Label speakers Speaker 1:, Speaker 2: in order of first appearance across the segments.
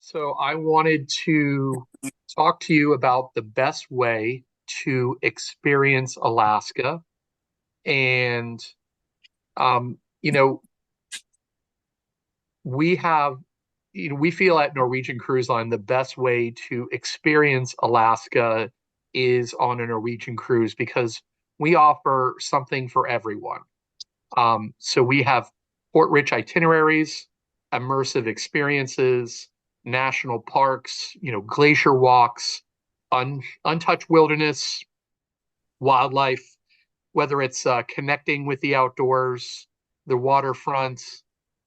Speaker 1: So I wanted to talk to you about the best way to experience Alaska. And, um, you know, we have, we feel at Norwegian Cruise Line the best way to experience Alaska is on a Norwegian cruise because we offer something for everyone. So we have port-rich itineraries, immersive experiences, national parks, glacier walks, untouched wilderness, wildlife, whether it's connecting with the outdoors, the waterfront,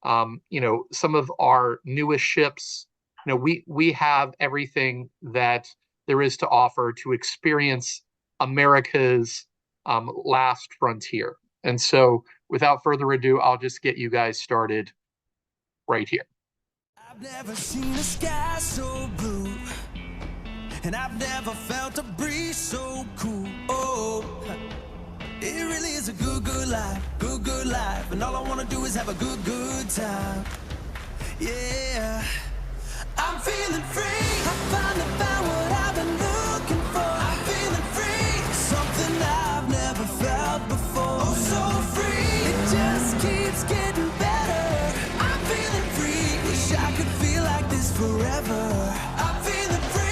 Speaker 1: some of our newest ships. We have everything that there is to offer to experience America's last frontier. And so, without further ado, I'll just get you guys started right here.
Speaker 2: I've never seen a sky so blue, and I've never felt a breeze so cool. Oh, it really is a good life, good life. And all I wanna do is have a good time. Yeah, I'm feeling free. I finally found what I've been looking for. I'm feeling free, something I've never felt before. Oh, so free, it just keeps getting better. I'm feeling free, wish I could feel like this forever. I'm feeling free.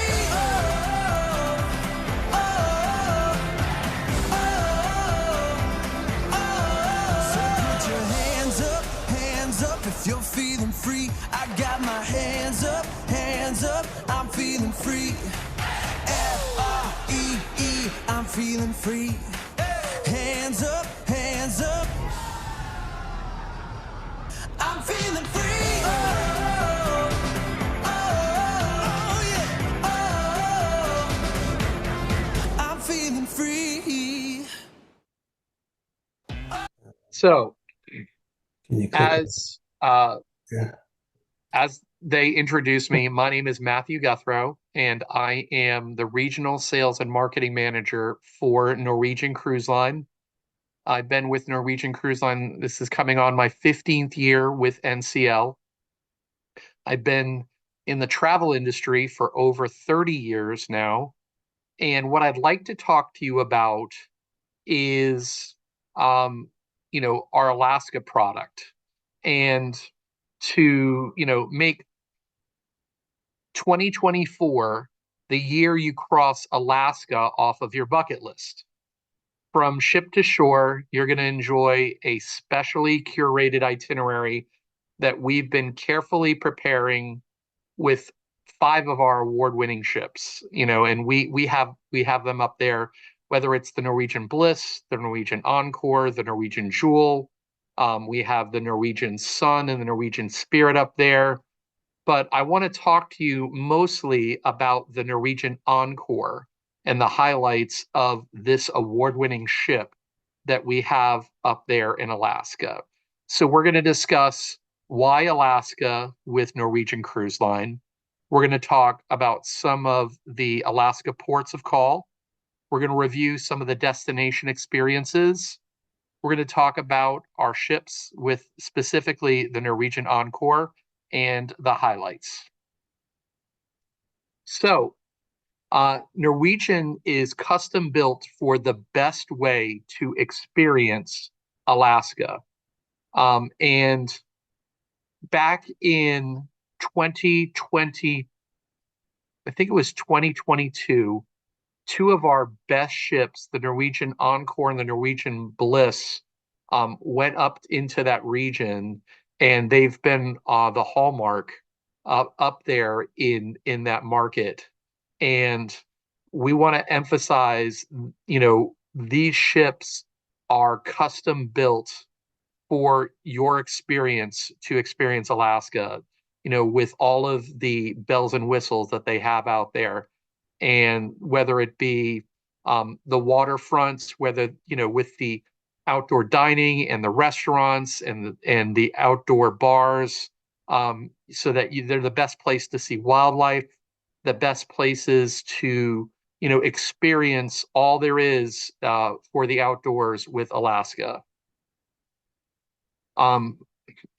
Speaker 2: So put your hands up if you're feeling free. I got my hands up, I'm feeling free. F-R-E-E, I'm feeling free. Hands up, I'm feeling free. Oh, yeah. Oh, I'm feeling free.
Speaker 1: So,
Speaker 3: Can you click?
Speaker 1: as
Speaker 3: Yeah.
Speaker 1: as they introduced me, my name is Matthew Guthrow, and I am the regional sales and marketing manager for Norwegian Cruise Line. I've been with Norwegian Cruise Line. This is coming on my 15th year with NCL. I've been in the travel industry for over 30 years now. And what I'd like to talk to you about is, our Alaska product and to, make 2024 the year you cross Alaska off of your bucket list. From ship to shore, you're going to enjoy a specially curated itinerary that we've been carefully preparing with five of our award-winning ships, and we have them up there, whether it's the Norwegian Bliss, the Norwegian Encore, the Norwegian Jewel. We have the Norwegian Sun and the Norwegian Spirit up there. But I want to talk to you mostly about the Norwegian Encore and the highlights of this award-winning ship that we have up there in Alaska. So we're going to discuss why Alaska with Norwegian Cruise Line. We're going to talk about some of the Alaska ports of call. We're going to review some of the destination experiences. We're going to talk about our ships with specifically the Norwegian Encore and the highlights. So, Norwegian is custom built for the best way to experience Alaska. And back in 2020, I think it was 2022, two of our best ships, the Norwegian Encore and the Norwegian Bliss, went up into that region, and they've been the hallmark up there in that market. And we want to emphasize, these ships are custom built for your experience to experience Alaska, with all of the bells and whistles that they have out there. And whether it be the waterfronts, whether, with the outdoor dining and the restaurants and the outdoor bars, so that they're the best place to see wildlife, the best places to, experience all there is for the outdoors with Alaska.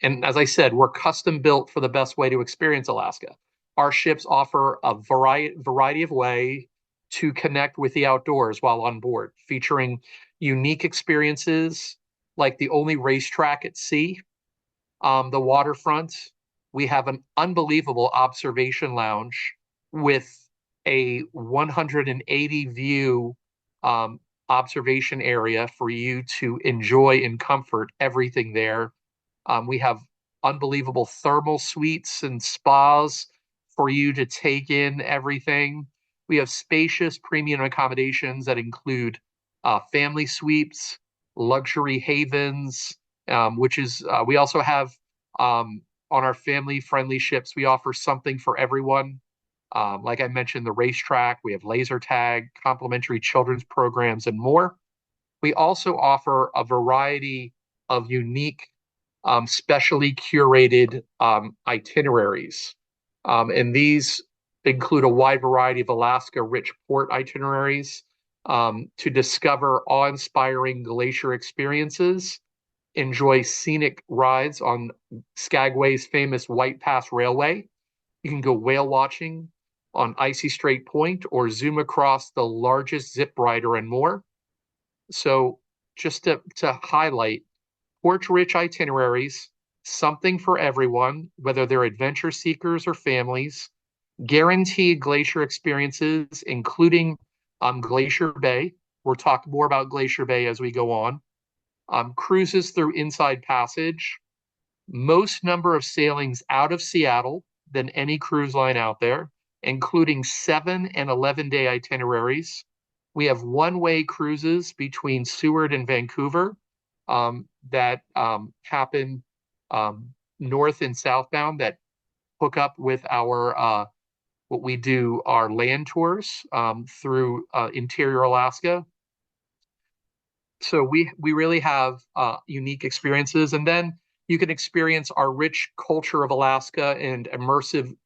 Speaker 1: And as I said, we're custom built for the best way to experience Alaska. Our ships offer a variety of way to connect with the outdoors while on board, featuring unique experiences like the only racetrack at sea, the waterfront. We have an unbelievable observation lounge with a 180 view observation area for you to enjoy in comfort everything there. We have unbelievable thermal suites and spas for you to take in everything. We have spacious premium accommodations that include family suites, luxury havens, which is we also have on our family-friendly ships, we offer something for everyone. Like I mentioned, the racetrack, we have laser tag, complimentary children's programs, and more. We also offer a variety of unique, specially curated itineraries. And these include a wide variety of Alaska-rich port itineraries to discover awe-inspiring glacier experiences, enjoy scenic rides on Skagway's famous White Pass Railway. You can go whale watching on Icy Strait Point or zoom across the largest zip rider and more. So just to highlight, porch-rich itineraries, something for everyone, whether they're adventure seekers or families, guaranteed glacier experiences, including Glacier Bay. We'll talk more about Glacier Bay as we go on. Cruises through Inside Passage, most number of sailings out of Seattle than any cruise line out there, including 7 and 11-day itineraries. We have one-way cruises between Seward and Vancouver that happen north and southbound that hook up with our what we do our land tours through interior Alaska. So we really have unique experiences, and then you can experience our rich culture of Alaska and immersive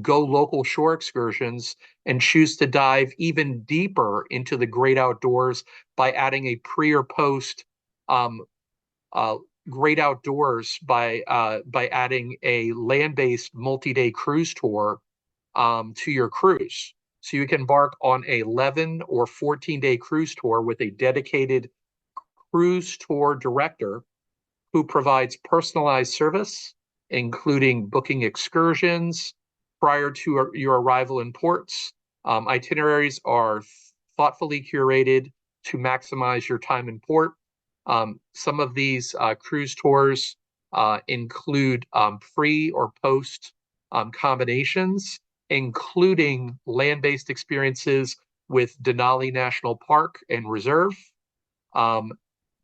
Speaker 1: go local shore excursions and choose to dive even deeper into the great outdoors by adding a pre or post um, uh, great outdoors by adding a land-based multi-day cruise tour to your cruise. So you can embark on a 11 or 14-day cruise tour with a dedicated cruise tour director who provides personalized service, including booking excursions prior to your arrival in ports. Itineraries are thoughtfully curated to maximize your time in port. Some of these cruise tours include pre or post combinations, including land-based experiences with Denali National Park and Reserve. Um,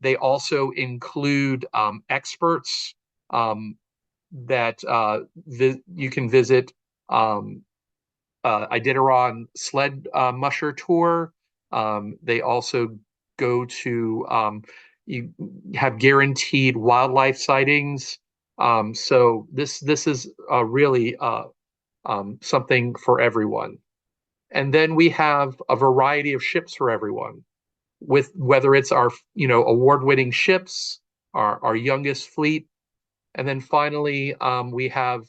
Speaker 1: they also include experts that you can visit. Iditarod sled musher tour. They also go to you have guaranteed wildlife sightings. So this is really something for everyone. And then we have a variety of ships for everyone, with whether it's our award-winning ships, our youngest fleet, and then finally we have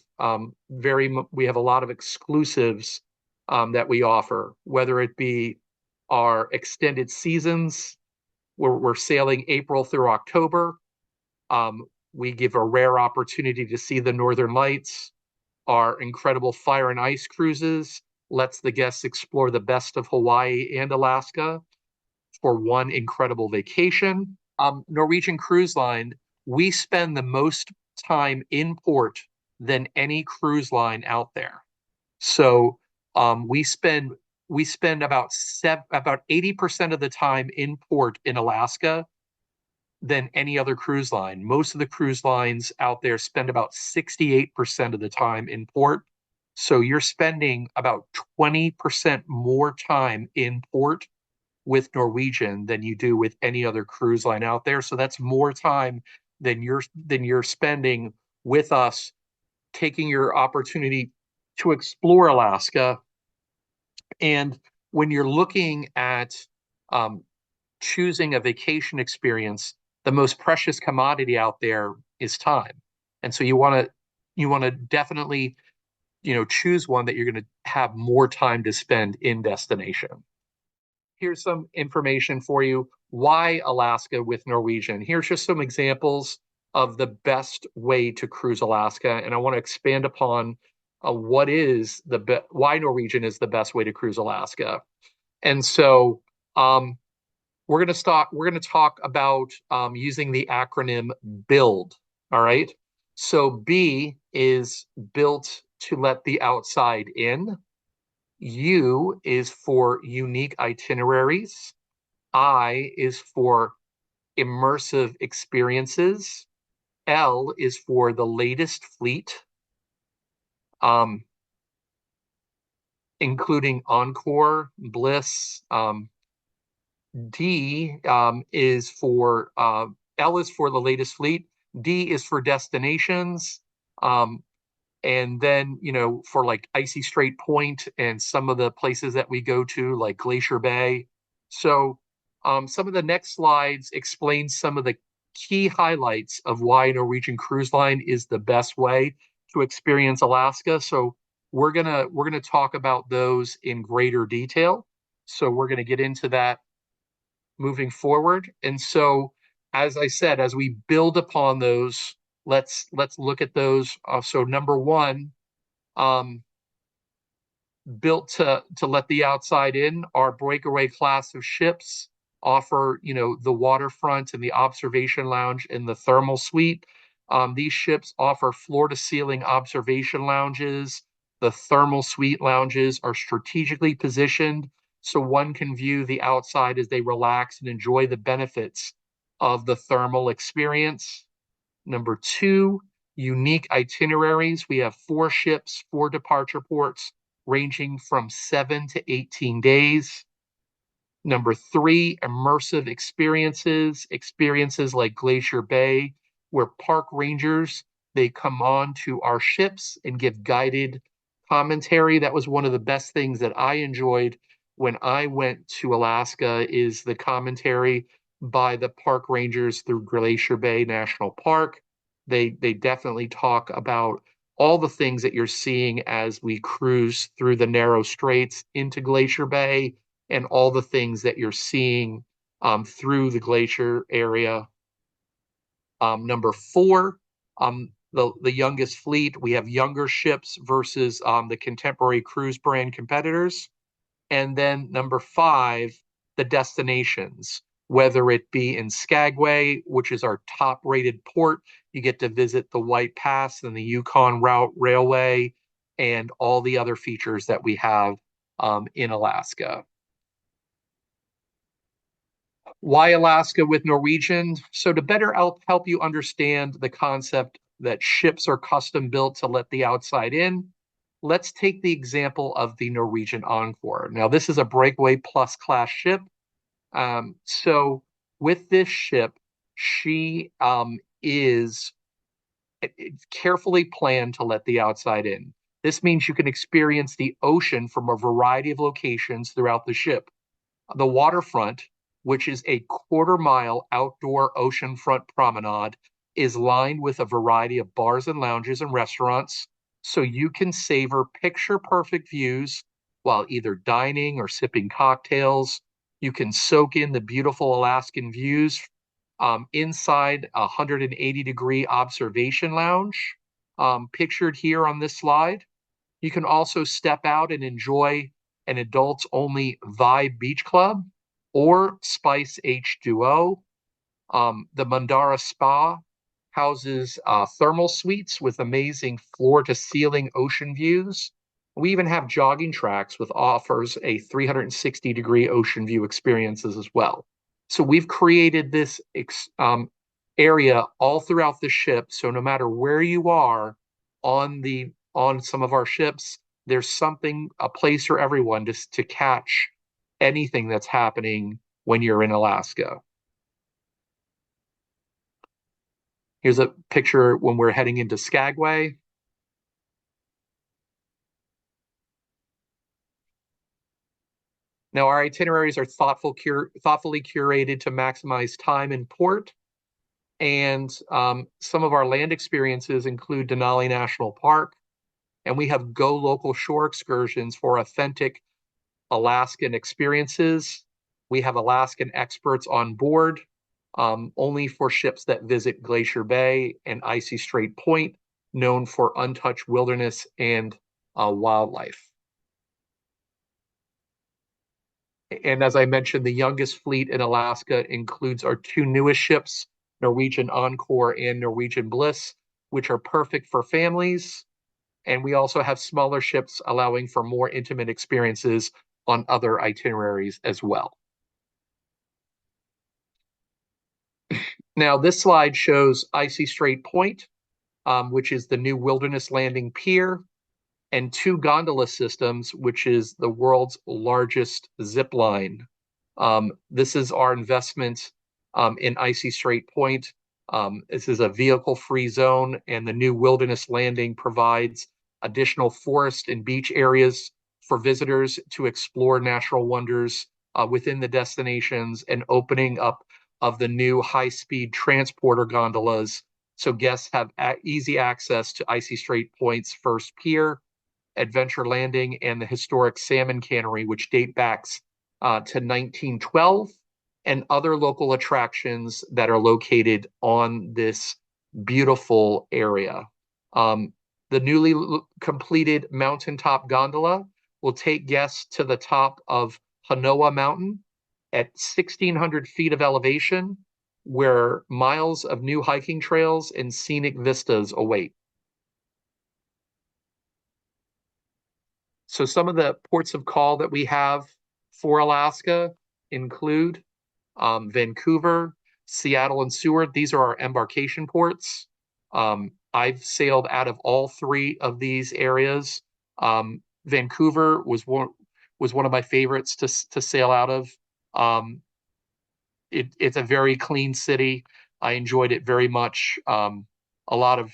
Speaker 1: we have a lot of exclusives that we offer, whether it be our extended seasons where we're sailing April through October. We give a rare opportunity to see the Northern Lights. Our incredible fire and ice cruises lets the guests explore the best of Hawaii and Alaska for one incredible vacation. Norwegian Cruise Line, we spend the most time in port than any cruise line out there. So we spend about 80% of the time in port in Alaska than any other cruise line. Most of the cruise lines out there spend about 68% of the time in port. So you're spending about 20% more time in port with Norwegian than you do with any other cruise line out there. So that's more time than you're spending with us, taking your opportunity to explore Alaska. And when you're looking at choosing a vacation experience, the most precious commodity out there is time. And so you want to definitely choose one that you're going to have more time to spend in destination. Here's some information for you. Why Alaska with Norwegian? Here's just some examples of the best way to cruise Alaska, and I want to expand upon why Norwegian is the best way to cruise Alaska. And so we're going to talk about using the acronym BUILD. All right. So B is built to let the outside in. U is for unique itineraries. I is for immersive experiences. L is for the latest fleet, including Encore, Bliss. D is for L is for the latest fleet. D is for destinations. And then, for like Icy Strait Point and some of the places that we go to, like Glacier Bay. So some of the next slides explain some of the key highlights of why Norwegian Cruise Line is the best way to experience Alaska. So we're gonna talk about those in greater detail. So we're gonna get into that moving forward. And so, as I said, as we build upon those, let's look at those. So number one, built to let the outside in, our breakaway class of ships offer, the waterfront and the observation lounge and the thermal suite. These ships offer floor to ceiling observation lounges. The thermal suite lounges are strategically positioned so one can view the outside as they relax and enjoy the benefits of the thermal experience. Number two, unique itineraries. We have 4 ships, 4 departure ports, ranging from 7 to 18 days. Number 3, immersive experiences like Glacier Bay, where park rangers, they come on to our ships and give guided commentary. That was one of the best things that I enjoyed when I went to Alaska, is the commentary by the park rangers through Glacier Bay National Park. They definitely talk about all the things that you're seeing as we cruise through the narrow straits into Glacier Bay, and all the things that you're seeing through the glacier area. Number 4, the youngest fleet. We have younger ships versus the contemporary cruise brand competitors. And then number 5, the destinations, whether it be in Skagway, which is our top rated port. You get to visit the White Pass and the Yukon Route Railway and all the other features that we have in Alaska. Why Alaska with Norwegian? So to better help you understand the concept that ships are custom built to let the outside in, let's take the example of the Norwegian Encore. Now, this is a Breakaway Plus class ship. So with this ship, she is carefully planned to let the outside in. This means you can experience the ocean from a variety of locations throughout the ship. The waterfront, which is a 1/4-mile outdoor oceanfront promenade, is lined with a variety of bars and lounges and restaurants, so you can savor picture-perfect views while either dining or sipping cocktails. You can soak in the beautiful Alaskan views inside a 180-degree observation lounge, pictured here on this slide. You can also step out and enjoy an adults-only Vibe Beach Club or Spice H2O. The Mandara Spa houses thermal suites with amazing floor-to-ceiling ocean views. We even have jogging tracks with offers a 360-degree ocean view experiences as well. So we've created this area all throughout the ship. So no matter where you are on some of our ships, there's a place for everyone to catch anything that's happening when you're in Alaska. Here's a picture when we're heading into Skagway. Now, our itineraries are thoughtfully curated to maximize time in port. And some of our land experiences include Denali National Park, And we have Go Local Shore excursions for authentic Alaskan experiences. We have Alaskan experts on board, only for ships that visit Glacier Bay and Icy Strait Point, known for untouched wilderness and wildlife. And as I mentioned, the youngest fleet in Alaska includes our two newest ships, Norwegian Encore and Norwegian Bliss, which are perfect for families. And we also have smaller ships allowing for more intimate experiences on other itineraries as well. Now, this slide shows Icy Strait Point, which is the new wilderness landing pier, and two gondola systems, which is the world's largest zip line. This is our investment in Icy Strait Point. This is a vehicle-free zone, and the new wilderness landing provides additional forest and beach areas for visitors to explore natural wonders within the destinations, and opening up of the new high-speed transporter gondolas, so guests have easy access to Icy Strait Point's first pier, Adventure Landing, and the historic salmon cannery, which date back to 1912, and other local attractions that are located on this beautiful area. The newly completed mountaintop gondola will take guests to the top of Hanoa Mountain at 1,600 feet of elevation, where miles of new hiking trails and scenic vistas await. So some of the ports of call that we have for Alaska include Vancouver, Seattle, and Seward. These are our embarkation ports. I've sailed out of all three of these areas. Vancouver was one of my favorites to sail out of. It's a very clean city. I enjoyed it very much. A lot of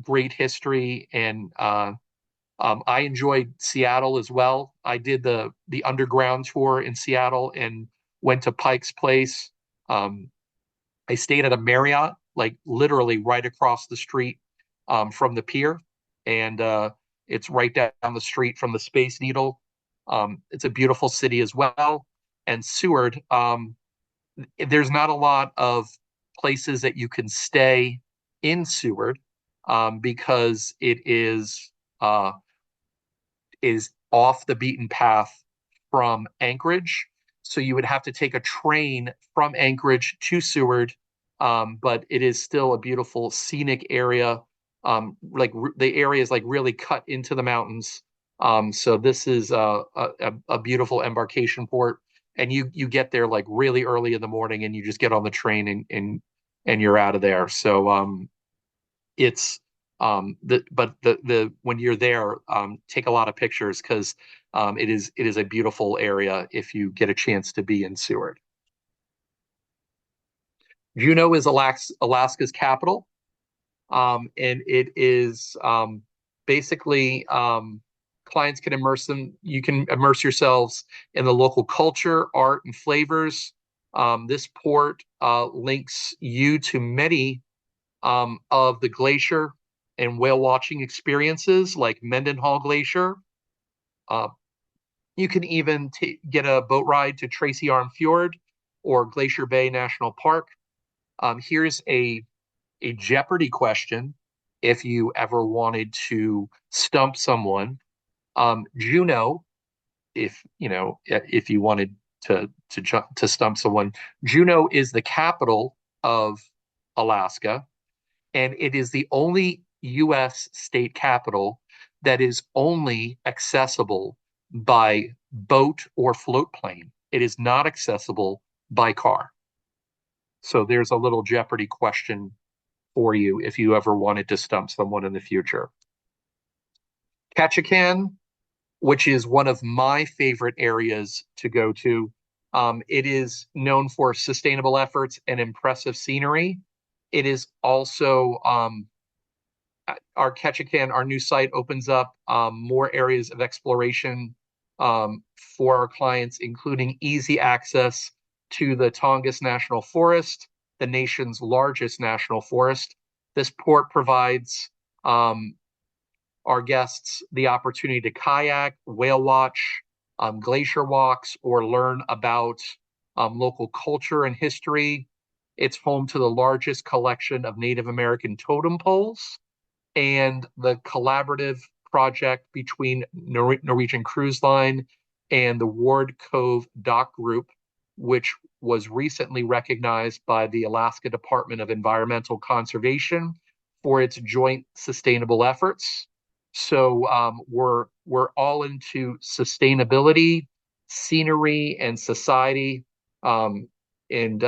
Speaker 1: great history, and I enjoyed Seattle as well. I did the underground tour in Seattle and went to Pike's Place. I stayed at a Marriott, like literally right across the street from the pier, and it's right down the street from the Space Needle. It's a beautiful city as well. And Seward, there's not a lot of places that you can stay in Seward because it is off the beaten path from Anchorage. So you would have to take a train from Anchorage to Seward, but it is still a beautiful scenic area. The area is like really cut into the mountains. So this is a beautiful embarkation port, and you get there like really early in the morning, and you just get on the train and you're out of there. So it's the when you're there, take a lot of pictures, because it is a beautiful area if you get a chance to be in Seward. Juneau is Alaska's capital, and it is basically clients can you can immerse yourselves in the local culture, art, and flavors. This port links you to many of the glacier and whale watching experiences like Mendenhall Glacier. You can even get a boat ride to Tracy Arm Fjord or Glacier Bay National Park. Here's a Jeopardy question if you ever wanted to stump someone. Juneau, if you wanted to stump someone, Juneau is the capital of Alaska, and it is the only U.S. state capital that is only accessible by boat or float plane. It is not accessible by car. So there's a little Jeopardy question for you if you ever wanted to stump someone in the future. Ketchikan, which is one of my favorite areas to go to. It is known for sustainable efforts and impressive scenery. It is also our Ketchikan, our new site, opens up more areas of exploration for our clients, including easy access to the Tongass National Forest, the nation's largest national forest. This port provides our our guests the opportunity to kayak, whale watch, glacier walks, or learn about local culture and history. It's home to the largest collection of Native American totem poles, and the collaborative project between Norwegian Cruise Line and the Ward Cove Dock Group, which was recently recognized by the Alaska Department of Environmental Conservation for its joint sustainable efforts. So we're all into sustainability, scenery, and society. Um, and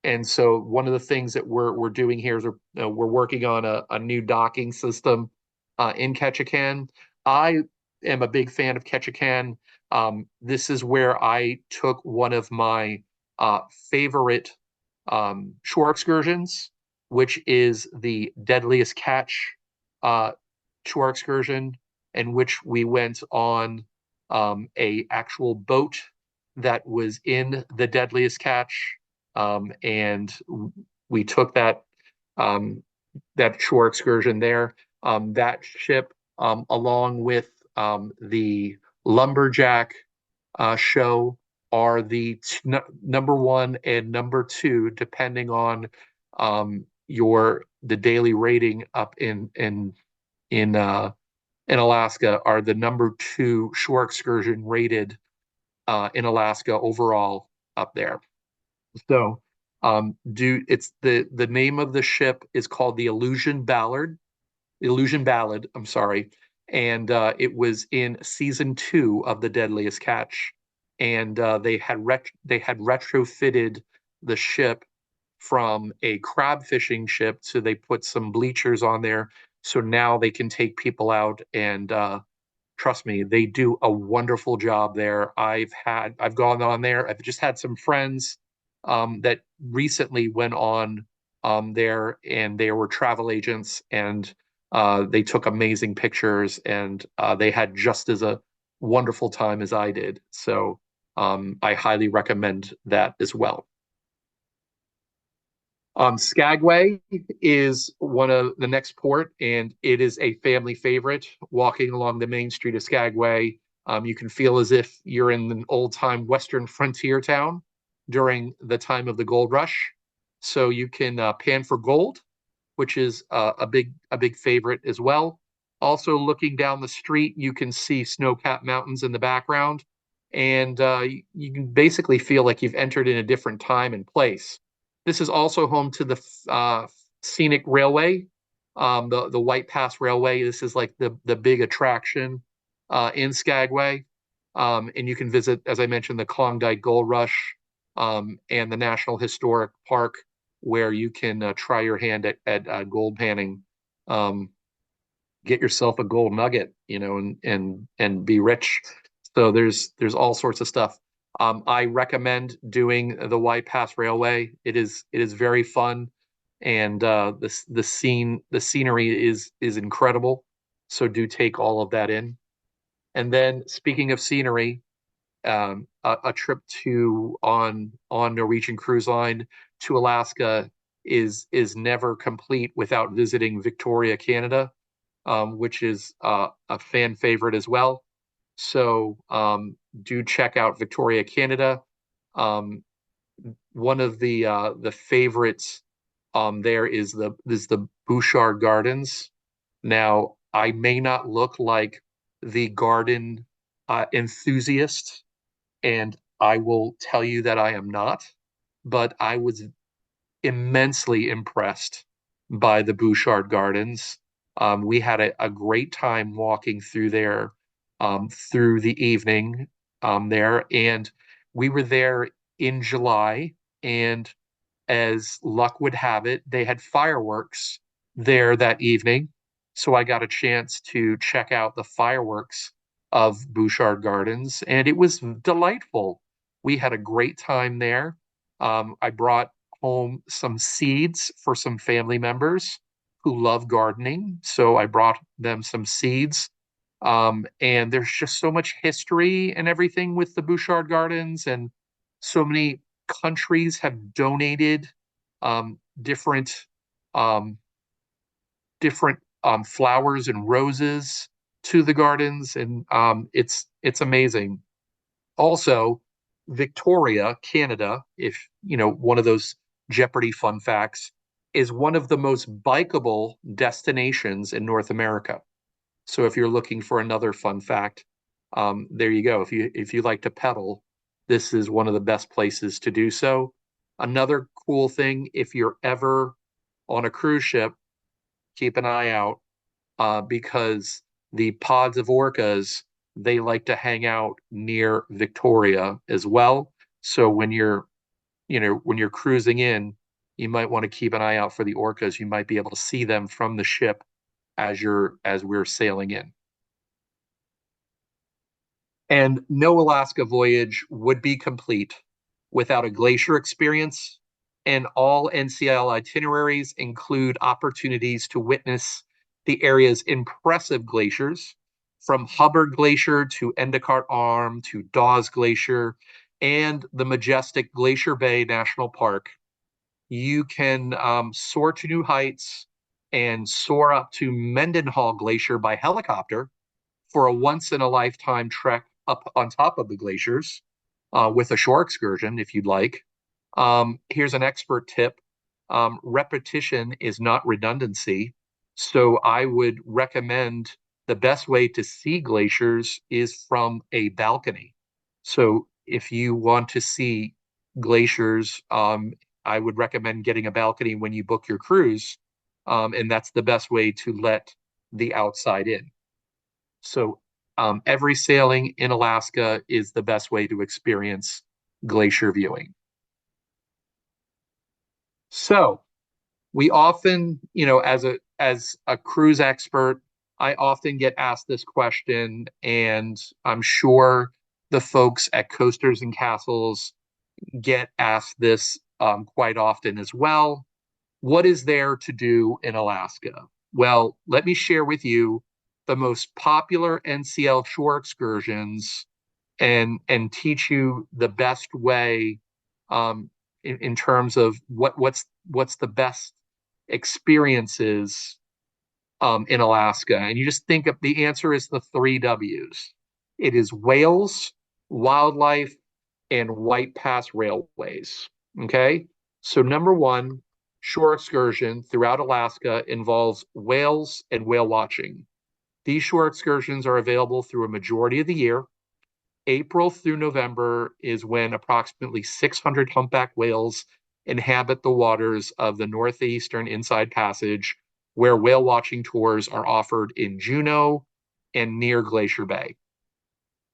Speaker 1: and so one of the things that we're doing here is we're working on a new docking system in Ketchikan. I am a big fan of Ketchikan. This is where I took one of my favorite shore excursions, which is the Deadliest Catch uh, shore excursion, in which we went on a actual boat that was in the Deadliest Catch, and we took um, that shore excursion there. That ship, along with the lumberjack show, are the number one and number two, depending on your the daily rating up in in Alaska, are the number two shore excursion rated in Alaska overall up there. So do it's the name of the ship is called the Illusion Ballad, I'm sorry. And it was in season 2 of The Deadliest Catch. And they had retrofitted the ship from a crab fishing ship. So they put some bleachers on there. So now they can take people out, and trust me, they do a wonderful job there. I've gone on there. I've just had some friends that recently went on there, and they were travel agents, and they took amazing pictures, and they had just as a wonderful time as I did. So I highly recommend that as well. Skagway is one of the next port, and it is a family favorite. Walking along the main street of Skagway, you can feel as if you're in an old-time Western frontier town during the time of the gold rush. So you can pan for gold, which is a big favorite as well. Also, looking down the street, you can see snow-capped mountains in the background, and you can basically feel like you've entered in a different time and place. This is also home to the scenic railway, the White Pass Railway. This is like the big attraction in Skagway, and you can visit, as I mentioned, the Klondike Gold Rush and the National Historic Park, where you can try your hand at gold panning. Get yourself a gold nugget, and be rich. So there's all sorts of stuff. I recommend doing the White Pass Railway. It is very fun, and the scenery is incredible. So do take all of that in. And then, speaking of scenery, a trip to on Norwegian Cruise Line to Alaska is never complete without visiting Victoria, Canada, which is a fan favorite as well. So do check out Victoria, Canada. Um, One of the favorites there is the Bouchard Gardens. Now, I may not look like the garden enthusiast, and I will tell you that I am not, but I was immensely impressed by the Bouchard Gardens. We had a great time walking through there through the evening there, and we were there in July, and as luck would have it, they had fireworks there that evening. So I got a chance to check out the fireworks of Bouchard Gardens, and it was delightful. We had a great time there. I brought home some seeds for some family members who love gardening. So I brought them some seeds. And there's just so much history and everything with the Bouchard Gardens, and so many countries have donated um, different um, different flowers and roses to the gardens, and it's amazing. Also, Victoria, Canada, if you know one of those Jeopardy fun facts, is one of the most bikeable destinations in North America. So if you're looking for another fun fact, there you go. If you like to pedal, this is one of the best places to do so. Another cool thing, if you're ever on a cruise ship, keep an eye out because the pods of orcas, they like to hang out near Victoria as well. So when you're cruising in, you might want to keep an eye out for the orcas. You might be able to see them from the ship as we're sailing in. And no Alaska voyage would be complete without a glacier experience. And all NCL itineraries include opportunities to witness the area's impressive glaciers, from Hubbard Glacier to Endicott Arm to Dawes Glacier and the majestic Glacier Bay National Park. You can soar to new heights and soar up to Mendenhall Glacier by helicopter for a once in a lifetime trek up on top of the glaciers with a shore excursion if you'd like. Here's an expert tip. Repetition is not redundancy. So I would recommend the best way to see glaciers is from a balcony. So if you want to see glaciers, I would recommend getting a balcony when you book your cruise. And that's the best way to let the outside in. So every sailing in Alaska is the best way to experience glacier viewing. So we often, as a cruise expert, I often get asked this question, and I'm sure the folks at Coasters and Castles get asked this quite often as well. What is there to do in Alaska? Well, let me share with you the most popular NCL shore excursions and teach you the best way in terms of what's the best experiences in Alaska. And you just think of the answer is the three W's. It is whales, wildlife, and White Pass railways. Okay. So number one, shore excursion throughout Alaska involves whales and whale watching. These shore excursions are available through a majority of the year. April through November is when approximately 600 humpback whales inhabit the waters of the northeastern Inside Passage, where whale watching tours are offered in Juneau and near Glacier Bay.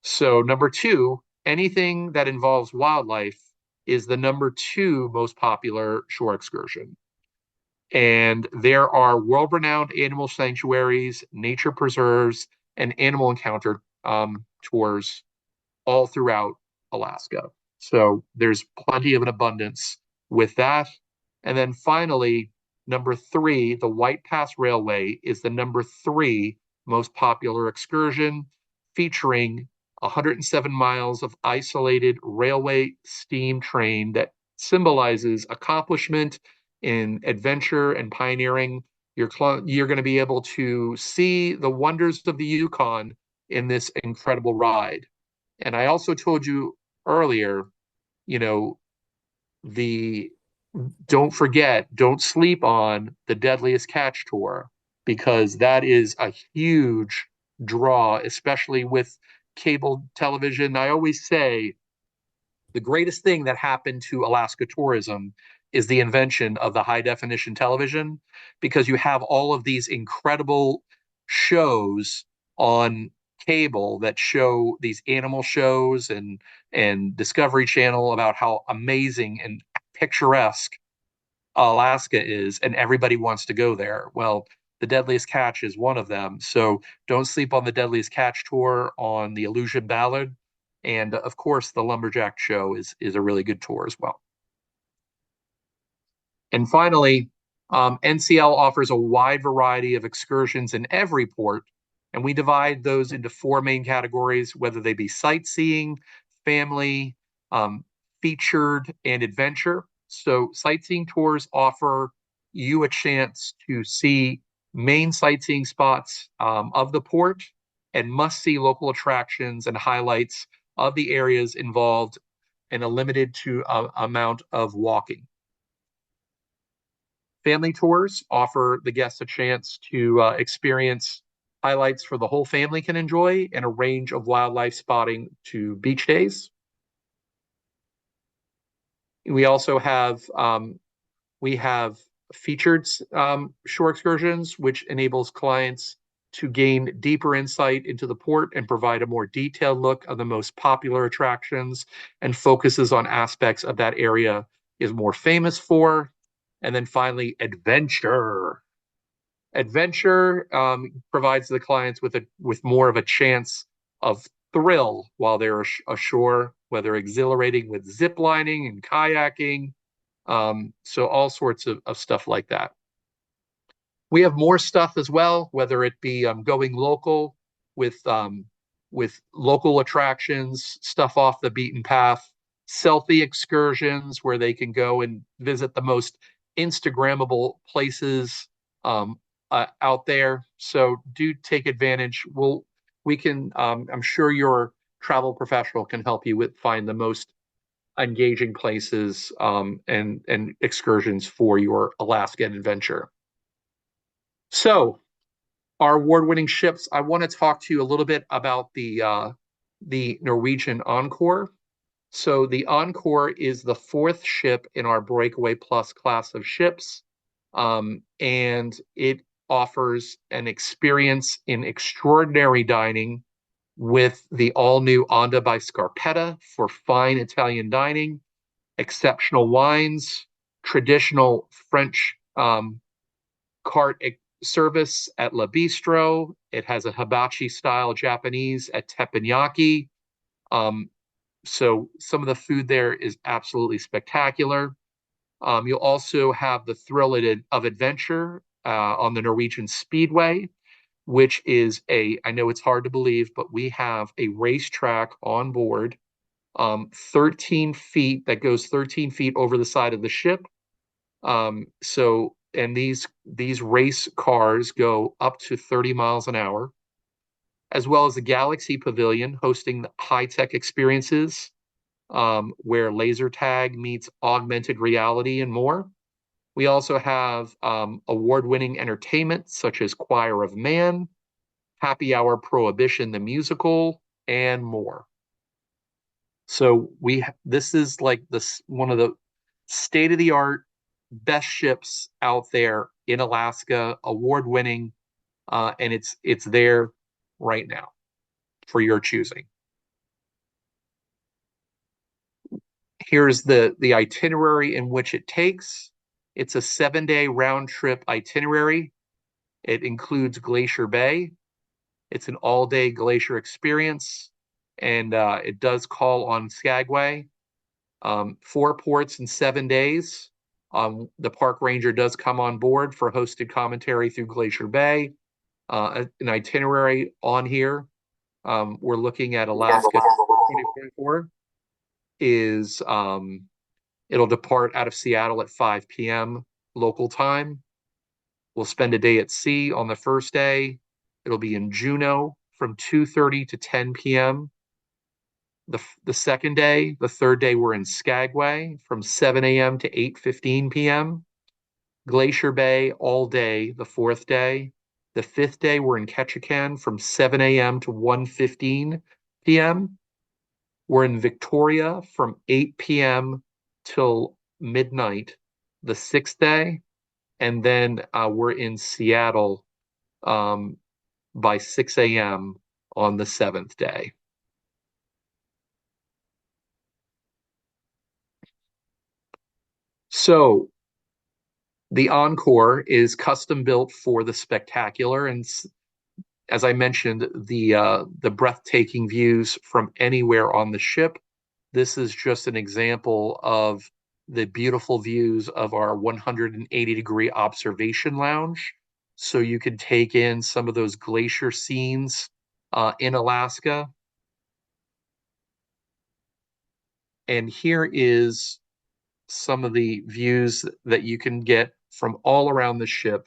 Speaker 1: So, number two, anything that involves wildlife is the number two most popular shore excursion. And there are world renowned animal sanctuaries, nature preserves, and animal encounter tours all throughout Alaska. So there's plenty of an abundance with that. And then finally, number three, the White Pass Railway is the number three most popular excursion, featuring 107 miles of isolated railway steam train that symbolizes accomplishment in adventure and pioneering. You're going to be able to see the wonders of the Yukon in this incredible ride. And I also told you earlier, you know, the don't sleep on the Deadliest Catch tour, because that is a huge draw, especially with cable television. I always say the greatest thing that happened to Alaska tourism is the invention of the high definition television, because you have all of these incredible shows on cable that show these animal shows and Discovery Channel about how amazing and picturesque Alaska is, and everybody wants to go there. Well, the Deadliest Catch is one of them. So don't sleep on the Deadliest Catch tour on the Illusion Ballad. And of course, the Lumberjack Show is a really good tour as well. And finally, NCL offers a wide variety of excursions in every port, and we divide those into four main categories, whether they be sightseeing, family, featured, and adventure. So sightseeing tours offer you a chance to see main sightseeing spots of the port, and must-see local attractions and highlights of the areas involved, and a limited to amount of walking. Family tours offer the guests a chance to experience highlights for the whole family can enjoy, and a range of wildlife spotting to beach days. We also have featured shore excursions, which enables clients to gain deeper insight into the port and provide a more detailed look of the most popular attractions, and focuses on aspects of that area is more famous for. And then finally, adventure. Adventure provides the clients with more of a chance of thrill while they're ashore, whether exhilarating with zip lining and kayaking, so all sorts of stuff like that. We have more stuff as well, whether it be going local with local attractions, stuff off the beaten path, selfie excursions where they can go and visit the most Instagrammable places out there. So do take advantage. I'm sure your travel professional can help you find the most engaging places and excursions for your Alaskan adventure. So, our award-winning ships. I want to talk to you a little bit about the Norwegian Encore. So, the Encore is the fourth ship in our Breakaway Plus class of ships, and it offers an experience in extraordinary dining with the all-new Onda by Scarpetta for fine Italian dining, exceptional wines, traditional French cart service at La Bistro. It has a hibachi style Japanese at Teppanyaki. So some of the food there is absolutely spectacular. You'll also have the thrill of adventure on the Norwegian Speedway, which is I know it's hard to believe, but we have a racetrack on board, 13 feet, that goes 13 feet over the side of the ship. And these race cars go up to 30 miles an hour, as well as the Galaxy Pavilion hosting high-tech experiences, where laser tag meets augmented reality and more. We also have award-winning entertainment such as Choir of Man, Happy Hour Prohibition the musical, and more. So this is like one of the state-of-the-art best ships out there in Alaska, award-winning, and it's there right now for your choosing. Here's the itinerary in which it takes. It's a 7-day round trip itinerary. It includes Glacier Bay. It's an all-day glacier experience, and it does call on Skagway. 4 ports in 7 days. The park ranger does come on board for hosted commentary through Glacier Bay. An itinerary on here. We're looking at Alaska 2024 is it'll depart out of Seattle at 5 p.m. local time. We'll spend a day at sea on the first day. It'll be in Juneau from 2:30 to 10 p.m. The second day, the third day, we're in Skagway from 7 a.m. to 8:15 p.m. Glacier Bay all day the fourth day. The fifth day, we're in Ketchikan from 7 a.m. to 1:15 p.m. We're in Victoria from 8 p.m. till midnight the sixth day. And then we're in Seattle by 6 a.m. on the seventh day. So the Encore is custom built for the spectacular, and as I mentioned, the breathtaking views from anywhere on the ship. This is just an example of the beautiful views of our 180-degree observation lounge. So you can take in some of those glacier scenes in Alaska. And here is some of the views that you can get from all around the ship.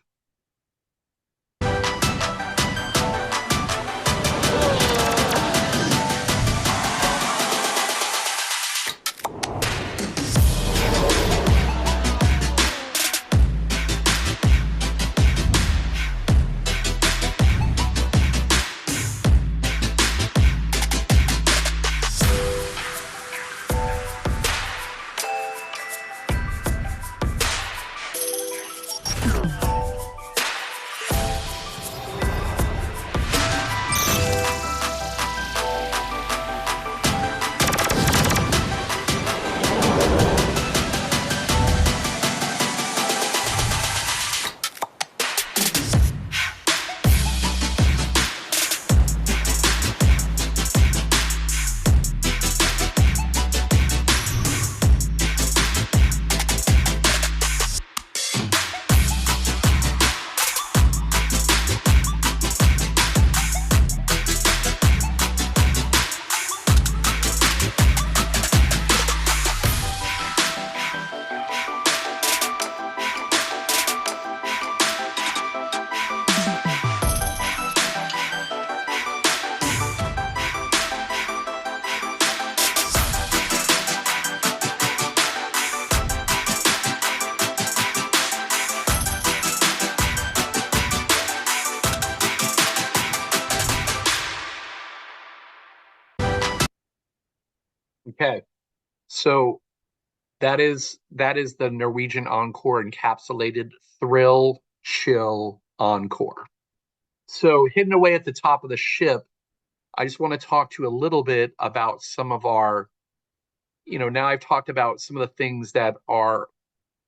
Speaker 1: Okay. So that is the Norwegian Encore encapsulated thrill chill encore. So hidden away at the top of the ship, I just want to talk to you a little bit about some of our, now I've talked about some of the things that are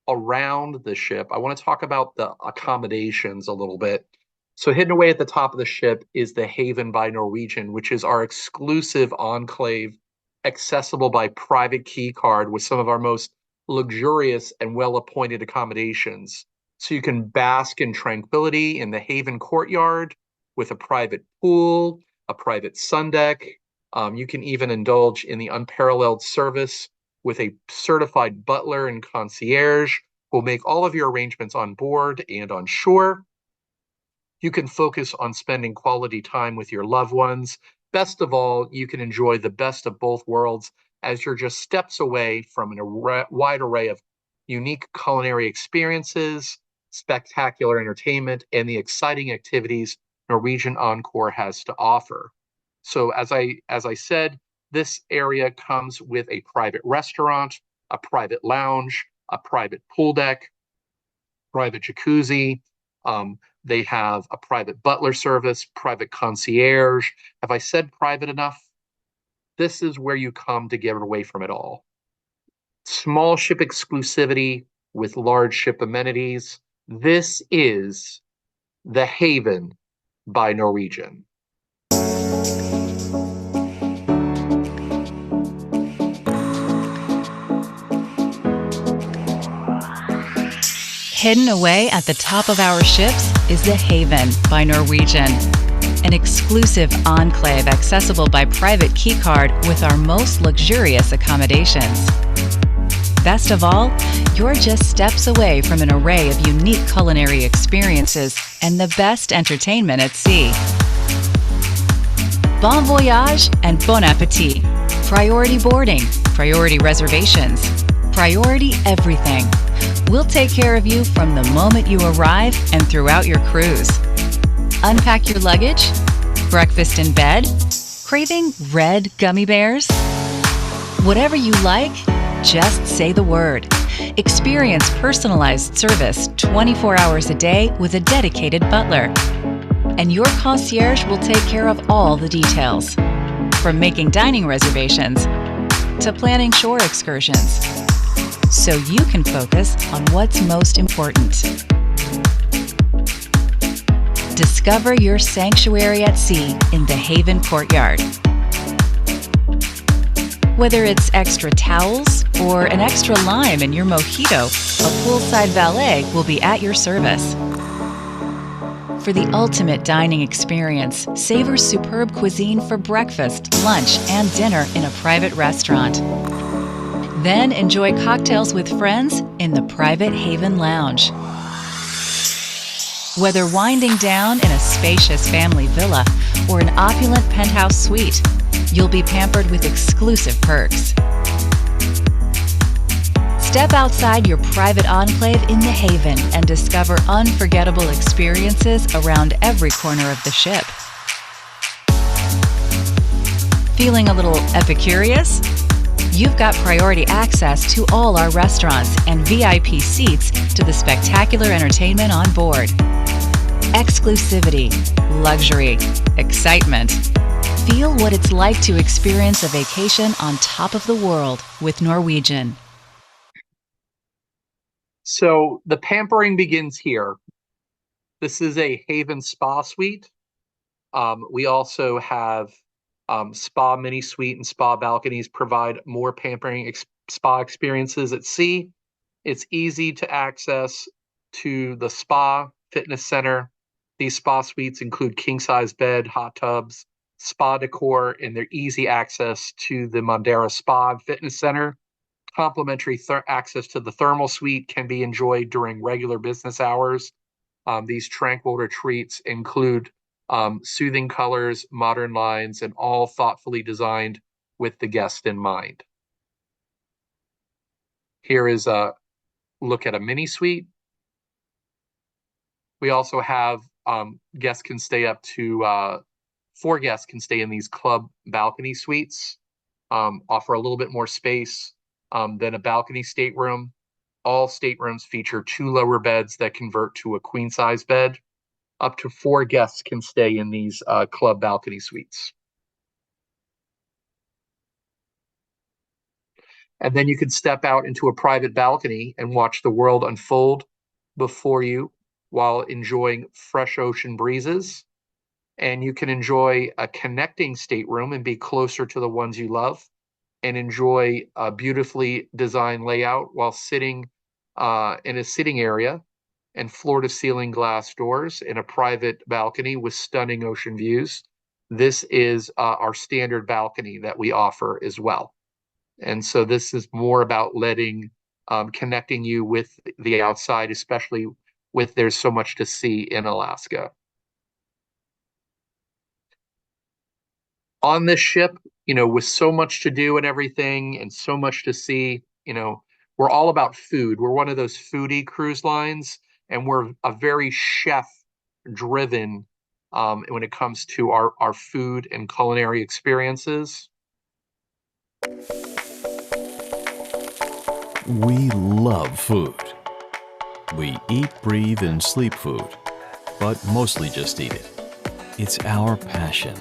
Speaker 1: around the ship. I want to talk about the accommodations a little bit. So, hidden away at the top of the ship is the Haven by Norwegian, which is our exclusive enclave, accessible by private key card with some of our most luxurious and well appointed accommodations. So, you can bask in tranquility in the Haven courtyard with a private pool, a private sun deck. You can even indulge in the unparalleled service with a certified butler and concierge who will make all of your arrangements on board and on shore. You can focus on spending quality time with your loved ones. Best of all, you can enjoy the best of both worlds as you're just steps away from wide array of unique culinary experiences, spectacular entertainment, and the exciting activities Norwegian Encore has to offer. So as I said, this area comes with a private restaurant, a private lounge, a private pool deck, private jacuzzi. They have a private butler service, private concierge. Have I said private enough? This is where you come to get away from it all. Small ship exclusivity with large ship amenities. This is the Haven by Norwegian.
Speaker 4: Hidden away at the top of our ships is the Haven by Norwegian, an exclusive enclave accessible by private key card with our most luxurious accommodations. Best of all, you're just steps away from an array of unique culinary experiences and the best entertainment at sea. Bon voyage and bon appetit. Priority boarding, priority reservations, priority everything. We'll take care of you from the moment you arrive and throughout your cruise. Unpack your luggage? Breakfast in bed? Craving red gummy bears? Whatever you like, just say the word. Experience personalized service 24 hours a day with a dedicated butler. And your concierge will take care of all the details, from making dining reservations to planning shore excursions, so you can focus on what's most important. Discover your sanctuary at sea in the Haven Courtyard. Whether it's extra towels or an extra lime in your mojito, a poolside valet will be at your service. For the ultimate dining experience, savor superb cuisine for breakfast, lunch, and dinner in a private restaurant. Then enjoy cocktails with friends in the private Haven Lounge. Whether winding down in a spacious family villa or an opulent penthouse suite, you'll be pampered with exclusive perks. Step outside your private enclave in the Haven and discover unforgettable experiences around every corner of the ship. Feeling a little epicurious? You've got priority access to all our restaurants and VIP seats to the spectacular entertainment on board. Exclusivity, luxury, excitement. Feel what it's like to experience a vacation on top of the world with Norwegian.
Speaker 1: So the pampering begins here. This is a Haven spa suite. We also have spa mini suite and spa balconies provide more pampering spa experiences at sea. It's easy to access to the spa fitness center. These spa suites include king size bed, hot tubs, spa decor, and they're easy access to the Mondera Spa and Fitness Center. Complimentary access to the thermal suite can be enjoyed during regular business hours. These tranquil retreats include soothing colors, modern lines, and all thoughtfully designed with the guest in mind. Here is a look at a mini suite. We also have guests can stay up to 4 guests can stay in these club balcony suites. offer a little bit more space than a balcony stateroom. All staterooms feature 2 lower beds that convert to a queen size bed. Up to 4 guests can stay in these club balcony suites. And then you can step out into a private balcony and watch the world unfold before you while enjoying fresh ocean breezes. And you can enjoy a connecting stateroom and be closer to the ones you love, and enjoy a beautifully designed layout while sitting in a sitting area and floor-to-ceiling glass doors in a private balcony with stunning ocean views. This is our standard balcony that we offer as well. And so this is more about connecting you with the outside, especially with there's so much to see in Alaska. On this ship, with so much to do and everything and so much to see, we're all about food. We're one of those foodie cruise lines, and we're a very chef driven when it comes to our food and culinary experiences.
Speaker 5: We love food. We eat, breathe, and sleep food, but mostly just eat it. It's our passion.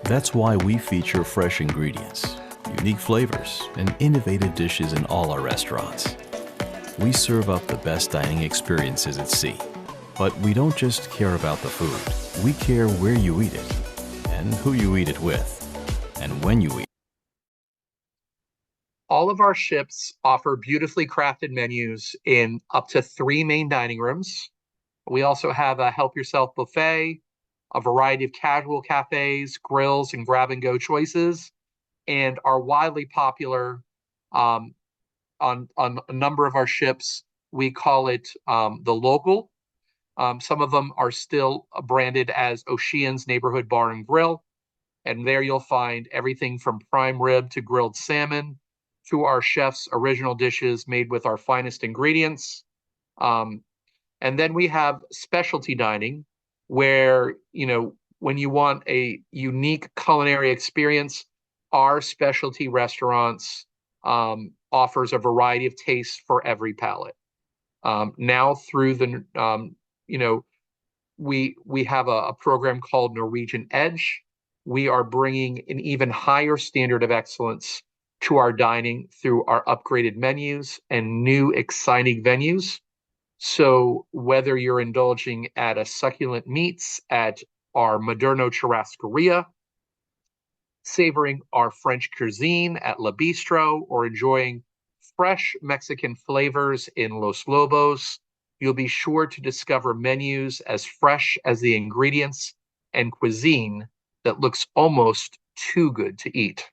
Speaker 5: That's why we feature fresh ingredients, unique flavors, and innovative dishes in all our restaurants. We serve up the best dining experiences at sea. But we don't just care about the food. We care where you eat it, and who you eat it with, and when you eat it.
Speaker 1: All of our ships offer beautifully crafted menus in up to 3 main dining rooms. We also have a help yourself buffet, a variety of casual cafes, grills, and grab-and-go choices, and are widely popular on a number of our ships. We call it the local. Some of them are still branded as Ocean's Neighborhood Bar and Grill, and there you'll find everything from prime rib to grilled salmon to our chef's original dishes made with our finest ingredients. And then we have specialty dining, where, when you want a unique culinary experience, our specialty restaurants offers a variety of tastes for every palate. Now through the, we have a program called Norwegian Edge. We are bringing an even higher standard of excellence to our dining through our upgraded menus and new exciting venues. So whether you're indulging at a succulent meats at our Moderno Churrascaria, savoring our French cuisine at La Bistro, or enjoying fresh Mexican flavors in Los Lobos, you'll be sure to discover menus as fresh as the ingredients and cuisine that looks almost too good to eat.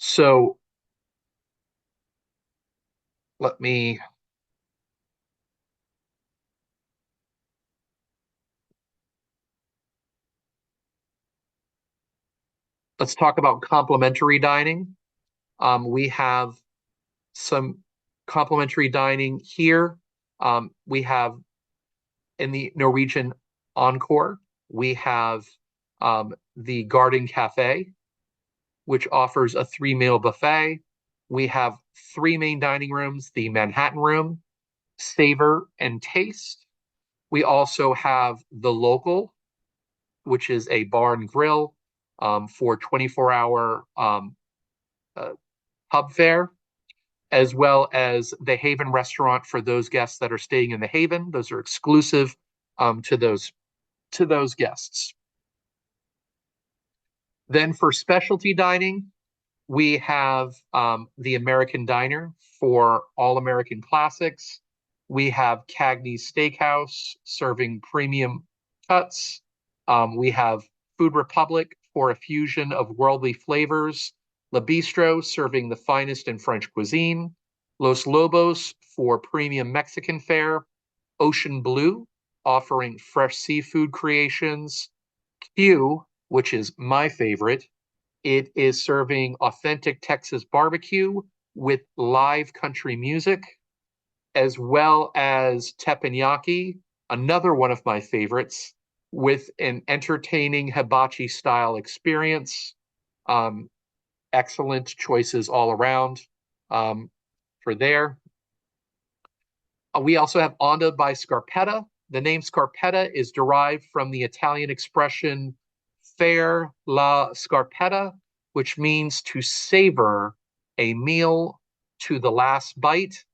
Speaker 1: So let's talk about complimentary dining. We have some complimentary dining here. We have in the Norwegian Encore, we have the Garden Cafe, which offers a 3-meal buffet. We have 3 main dining rooms, the Manhattan Room, Savor and Taste. We also have the Local, which is a bar and grill for 24-hour pub fare, as well as the Haven Restaurant for those guests that are staying in the Haven. Those are exclusive to those guests. Then for specialty dining, we have the American Diner for all American classics. We have Cagney's Steakhouse serving premium cuts. We have Food Republic for a fusion of worldly flavors. La Bistro serving the finest in French cuisine. Los Lobos for premium Mexican fare. Ocean Blue offering fresh seafood creations. Q, which is my favorite, it is serving authentic Texas barbecue with live country music, as well as teppanyaki, another one of my favorites, with an entertaining hibachi style experience. Um, excellent choices all around for there. We also have Onda by Scarpetta. The name Scarpetta is derived from the Italian expression fare la scarpetta, which means to savor a meal to the last bite.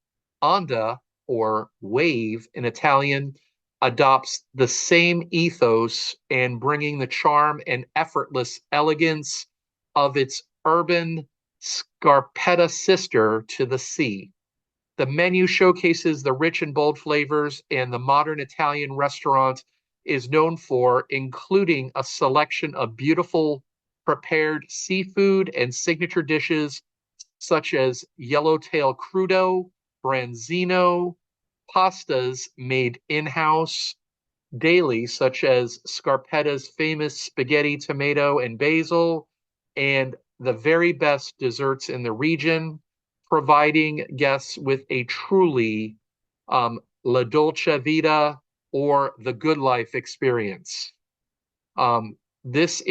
Speaker 1: Onda, or wave in Italian, adopts the same ethos and bringing the charm and effortless elegance of its urban Scarpetta sister to the sea. The menu showcases the rich and bold flavors and the modern Italian restaurant is known for, including a selection of beautiful prepared seafood and signature dishes such as yellowtail crudo, branzino, pastas made in-house daily, such as Scarpetta's famous spaghetti, tomato, and basil, and the very best desserts in the region, providing guests with a truly La Dolce Vita or the good life experience. This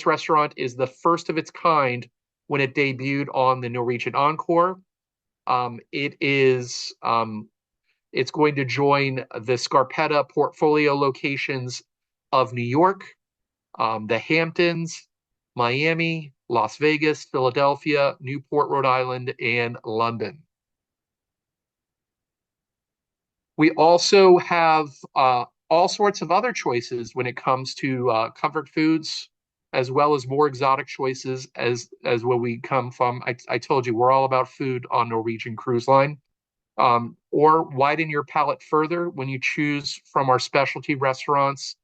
Speaker 1: restaurant is the first of its kind when it debuted on the Norwegian Encore. It's going to join the Scarpetta portfolio locations of New York, the Hamptons, Miami, Las Vegas, Philadelphia, Newport, Rhode Island, and London. We also have all sorts of other choices when it comes to comfort foods, as well as more exotic choices as where we come from. I told you, we're all about food on Norwegian Cruise Line. Or widen your palate further when you choose from our specialty restaurants.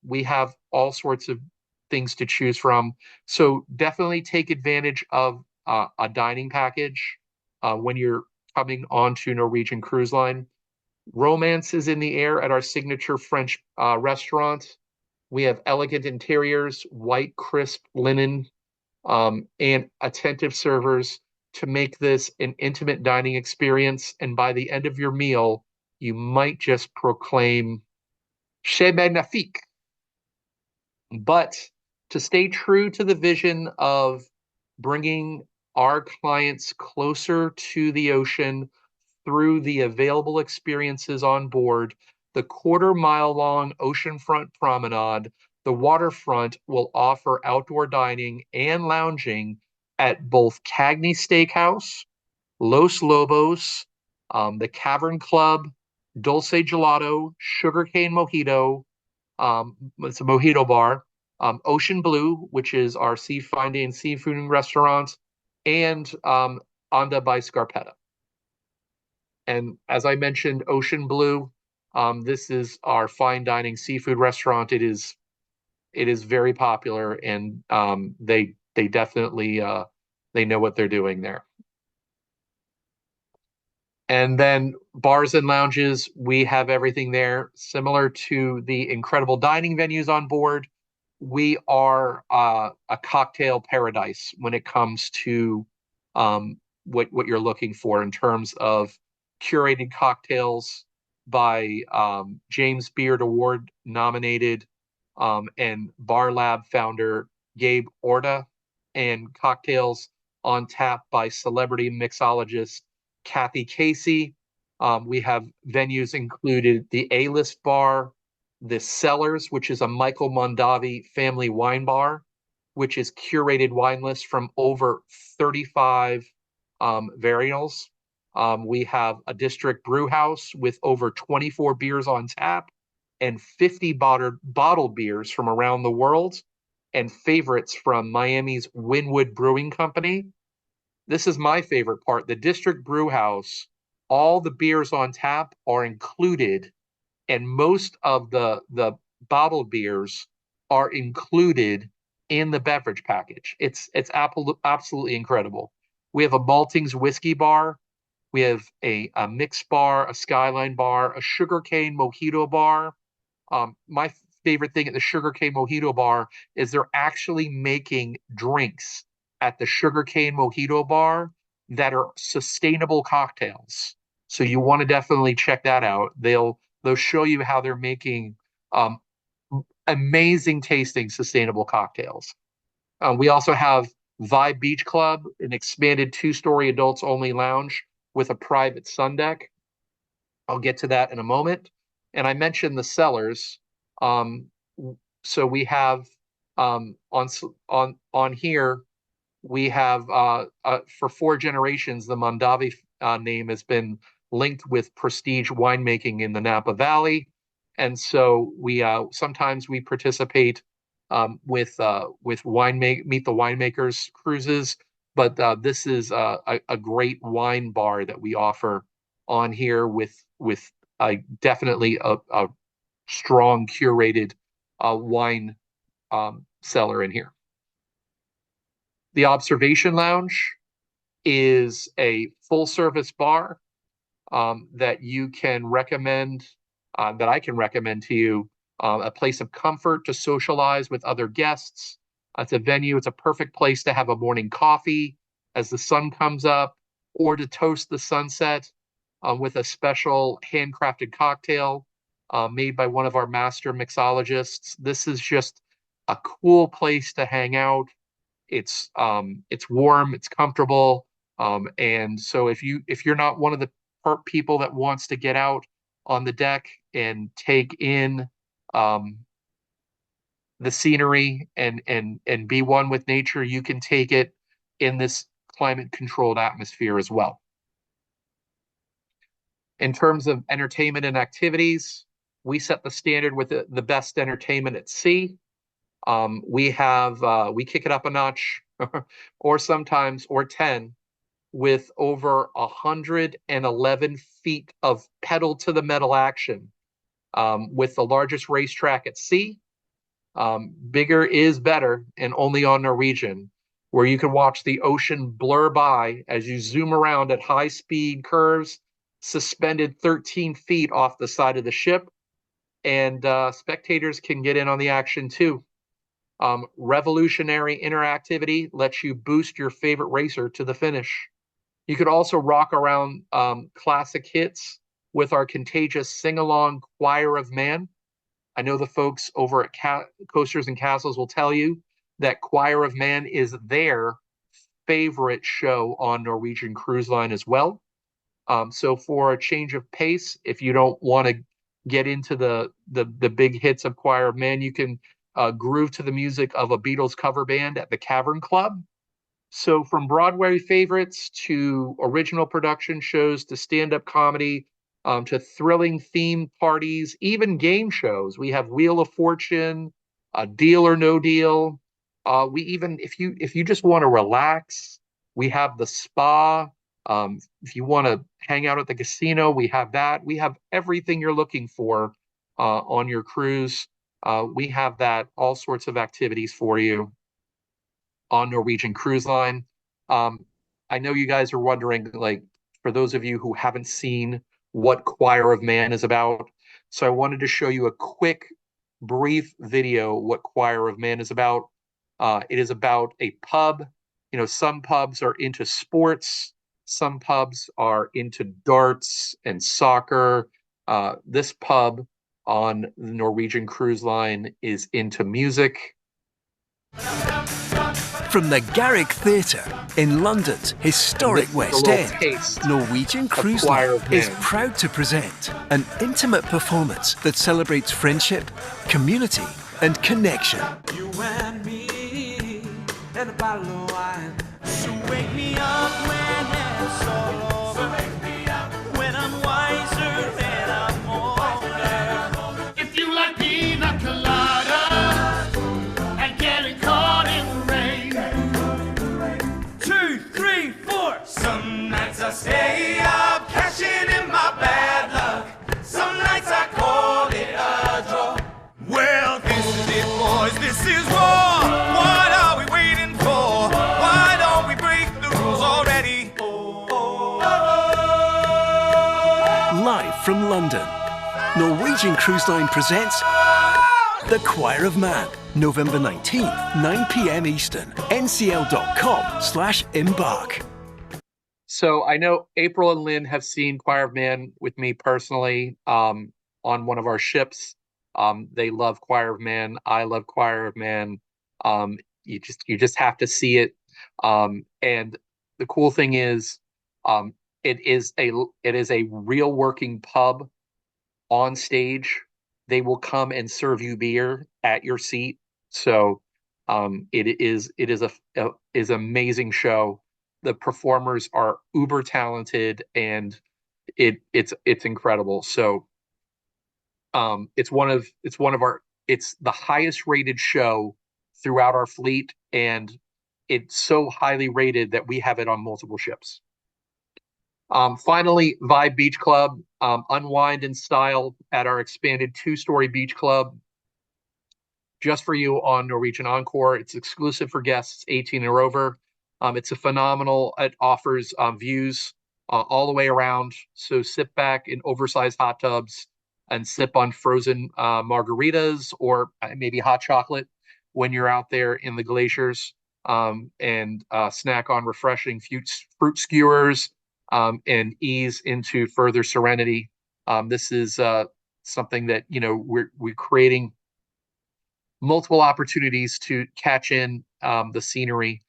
Speaker 1: We have all sorts of things to choose from. So definitely take advantage of a dining package when you're coming onto Norwegian Cruise Line. Romance is in the air at our signature French restaurant. We have elegant interiors, white, crisp linen, and attentive servers to make this an intimate dining experience. And by the end of your meal, you might just proclaim, C'est magnifique. But to stay true to the vision of bringing our clients closer to the ocean through the available experiences on board, the quarter-mile long oceanfront promenade, the waterfront will offer outdoor dining and lounging at both Cagney Steakhouse, Los Lobos, the Cavern Club, Dulce Gelato, Sugarcane Mojito, it's a mojito bar, Ocean Blue, which is our sea finding and seafood restaurant, and Onda by Scarpetta. And as I mentioned, Ocean Blue, this is our fine dining seafood restaurant. It is very popular, and they definitely they know what they're doing there. And then bars and lounges, we have everything there. Similar to the incredible dining venues on board, we are a cocktail paradise when it comes to what you're looking for in terms of curated cocktails by James Beard Award nominated and Bar Lab founder Gabe Orta, and cocktails on tap by celebrity mixologist Kathy Casey. We have venues included the A-List Bar, the Cellars, which is a Michael Mondavi family wine bar, which is curated wine lists from over 35 varietals. We have a district brew house with over 24 beers on tap and 50 bottled beers from around the world, and favorites from Miami's Wynwood Brewing Company. This is my favorite part. The district brew house, all the beers on tap are included, and most of the bottled beers are included in the beverage package. It's absolutely incredible. We have a Maltings whiskey bar. We have a mix bar, a Skyline bar, a sugarcane mojito bar. My favorite thing at the sugarcane mojito bar is they're actually making drinks at the sugarcane mojito bar that are sustainable cocktails. So you want to definitely check that out. They'll show you how they're making amazing tasting sustainable cocktails. We also have Vibe Beach Club, an expanded 2-story adults only lounge with a private sun deck. I'll get to that in a moment. And I mentioned the cellars. So we have on here we have for 4 generations the Mondavi name has been linked with prestige winemaking in the Napa Valley, and so we sometimes we participate with meet the winemakers cruises, but this is a great wine bar that we offer on here with definitely a strong curated wine cellar in here. The Observation Lounge is a full service bar that you can recommend, that I can recommend to you, a place of comfort to socialize with other guests. It's a venue, it's a perfect place to have a morning coffee as the sun comes up, or to toast the sunset with a special handcrafted cocktail made by one of our master mixologists. This is just a cool place to hang out. It's warm, it's comfortable, and so if you're not one of the people that wants to get out on the deck and take in the scenery and be one with nature, you can take it in this climate controlled atmosphere as well. In terms of entertainment and activities, we set the standard with the best entertainment at sea. We kick it up a notch or 10 with over 111 feet of pedal to the metal action, with the largest racetrack at sea. Bigger is better, and only on Norwegian, where you can watch the ocean blur by as you zoom around at high speed curves, suspended 13 feet off the side of the ship, and spectators can get in on the action too. Revolutionary interactivity lets you boost your favorite racer to the finish. You could also rock around classic hits with our contagious sing-along Choir of Man. I know the folks over at Coasters and Castles will tell you that Choir of Man is their favorite show on Norwegian Cruise Line as well. So for a change of pace, if you don't want to get into the big hits of Choir of Man, you can groove to the music of a Beatles cover band at the Cavern Club. So from Broadway favorites to original production shows to stand-up comedy, to thrilling theme parties, even game shows. We have Wheel of Fortune, Deal or No Deal. We even, if you just want to relax, we have the spa. If you want to hang out at the casino, we have that. We have everything you're looking for on your cruise. We have that, all sorts of activities for you on Norwegian Cruise Line. I know you guys are wondering, like, for those of you who haven't seen what Choir of Man is about, so I wanted to show you a quick, brief video what Choir of Man is about. It is about a pub. You know, some pubs are into sports, some pubs are into darts and soccer. This pub on the Norwegian Cruise Line is into music.
Speaker 2: From the Garrick Theatre in London's historic West End, Norwegian Cruise Line is proud to present an intimate performance that celebrates friendship, community, and connection. You and me and a bottle of wine. So wake me up when it's all over. When I'm wiser and I'm older. If you like pina colada and getting caught in the rain. 2, 3, 4. Some nights I stay up, cashing in my bad luck. Some nights I call it a draw. Well, this is it, boys. This is war. What are we waiting for? Why don't we break the rules already? Live from London, Norwegian Cruise Line presents The Choir of Man, November 19th, 9 p.m. Eastern, ncl.com/embark.
Speaker 1: So I know April and Lynn have seen Choir of Man with me personally on one of our ships. They love Choir of Man. I love Choir of Man. you just have to see it. And the cool thing is, um, it is a real working pub on stage. They will come and serve you beer at your seat. So it is a is amazing show. The performers are uber talented, and it's incredible. So it's one of our it's the highest rated show throughout our fleet, and it's so highly rated that we have it on multiple ships. Finally, Vibe Beach Club, unwind in style at our expanded two-story beach club just for you on Norwegian Encore. It's exclusive for guests 18 or over. It's a phenomenal. It offers views all the way around. So sit back in oversized hot tubs and sip on frozen margaritas or maybe hot chocolate when you're out there in the glaciers, and snack on refreshing fruit skewers, and ease into further serenity. This is something that we're creating multiple opportunities to catch in the scenery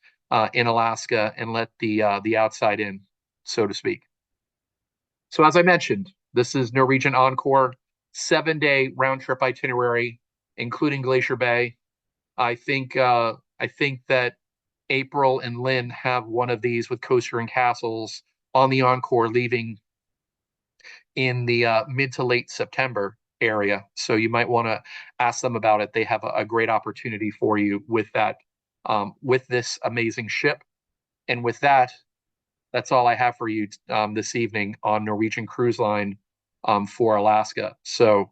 Speaker 1: in Alaska and let the outside in, so to speak. So as I mentioned, this is Norwegian Encore, 7-day round trip itinerary, including Glacier Bay. I think that April and Lynn have one of these with Coaster and Castles on the Encore, leaving in the mid to late September area. So you might want to ask them about it. They have a great opportunity for you with that, with this amazing ship. And with that, that's all I have for you this evening on Norwegian Cruise Line for Alaska. So